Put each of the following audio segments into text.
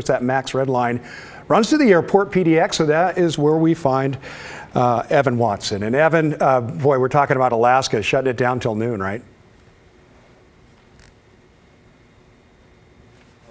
That Max Red Line runs to the airport, PDX, so that is where we find Evan Watson. And Evan, boy, we're talking about Alaska shutting it down till noon, right?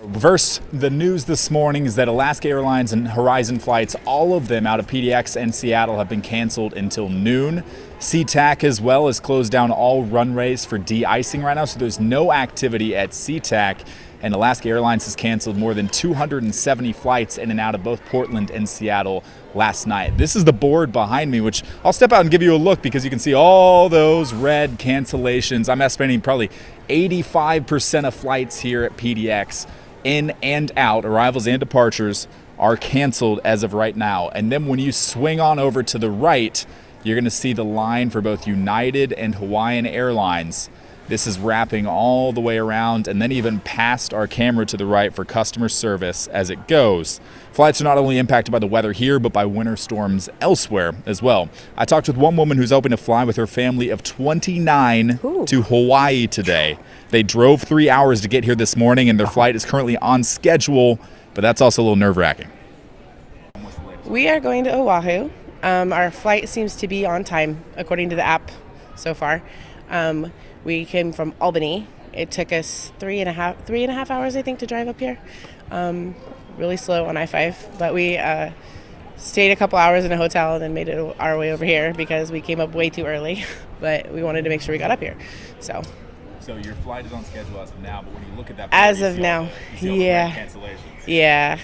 Verse, the news this morning is that Alaska Airlines and Horizon flights, all of them out of PDX and Seattle, have been canceled until noon. SeaTac as well has closed down all runways for de-icing right now, so there's no activity at SeaTac. And Alaska Airlines has canceled more than 270 flights in and out of both Portland and Seattle last night. This is the board behind me, which I'll step out and give you a look because you can see all those red cancellations. I'm estimating probably 85% of flights here at PDX, in and out, arrivals and departures, are canceled as of right now. And then when you swing on over to the right, you're going to see the line for both United and Hawaiian Airlines. This is wrapping all the way around and then even past our camera to the right for customer service as it goes. Flights are not only impacted by the weather here, but by winter storms elsewhere as well. I talked with one woman who's hoping to fly with her family of 29 to Hawaii today. They drove 3 hours to get here this morning, and their flight is currently on schedule, but that's also a little nerve-wracking. We are going to Oahu. Our flight seems to be on time, according to the app so far. We came from Albany. It took us three and a half hours, I think, to drive up here. Really slow on I-5, but we stayed a couple hours in a hotel and then made it our way over here because we came up way too early, but we wanted to make sure we got up here. So your flight is on schedule as of now, but when you look at that, as of now, yeah, cancellations. Yeah,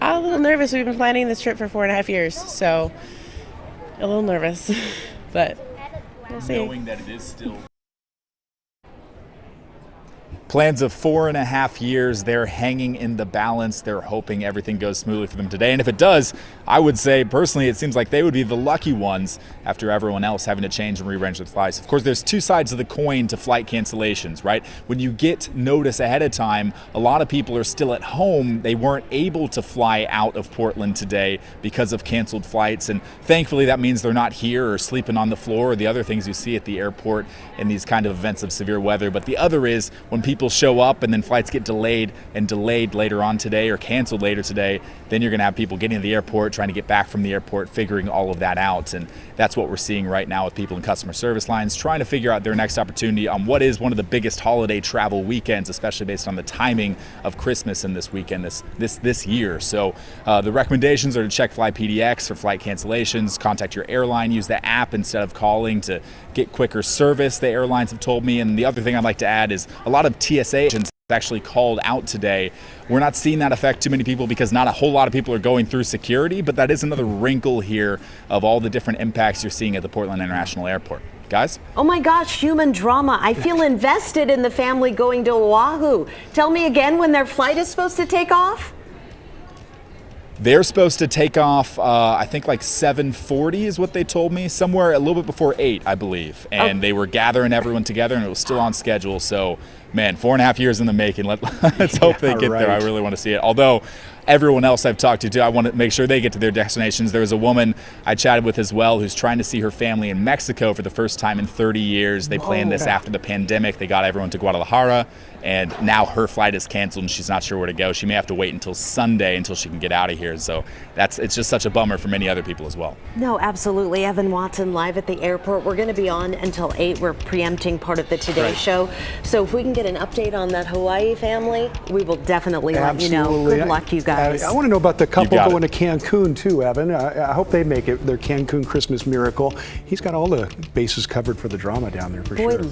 I'm a little nervous. We've been planning this trip for 4.5 years, so a little nervous, but we'll see. Knowing that it is still plans of 4.5 years, they're hanging in the balance. They're hoping everything goes smoothly for them today. And if it does, I would say personally, it seems like they would be the lucky ones after everyone else having to change and rearrange their flights. Of course, there's two sides of the coin to flight cancellations, right? When you get notice ahead of time, a lot of people are still at home. They weren't able to fly out of Portland today because of canceled flights. And thankfully, that means they're not here or sleeping on the floor or the other things you see at the airport in these kind of events of severe weather. But the other is when people show up and then flights get delayed later on today or canceled later today, then you're going to have people getting to the airport, trying to get back from the airport, figuring all of that out. And that's what we're seeing right now with people in customer service lines trying to figure out their next opportunity on what is one of the biggest holiday travel weekends, especially based on the timing of Christmas and this weekend this year. So the recommendations are to check Fly PDX for flight cancellations, contact your airline, use the app instead of calling to get quicker service, the airlines have told me. And the other thing I'd like to add is a lot of TSA agents actually called out today. We're not seeing that affect too many people because not a whole lot of people are going through security, but that is another wrinkle here of all the different impacts you're seeing at the Portland International Airport. Guys? Oh my gosh, human drama. I feel invested in the family going to Oahu. Tell me again when their flight is supposed to take off? They're supposed to take off, I think like 7:40 is what they told me, somewhere a little bit before 8, I believe. And They were gathering everyone together and it was still on schedule. So, man, 4.5 years in the making. Let's hope they get there. I really want to see it. Although everyone else I've talked to too, I want to make sure they get to their destinations. There was a woman I chatted with as well who's trying to see her family in Mexico for the first time in 30 years. They planned this after the pandemic. They got everyone to Guadalajara, and now her flight is canceled and she's not sure where to go. She may have to wait until Sunday until she can get out of here. So it's just such a bummer for many other people as well. No, absolutely. Evan Watson live at the airport. We're going to be on until 8. We're preempting part of the Today Show. So if we can get an update on that Hawaii family, we will definitely let you know. Good luck, you guys. I want to know about the couple going to Cancun too, Evan. I hope they make it their Cancun Christmas miracle. He's got all the bases covered for the drama down there for sure.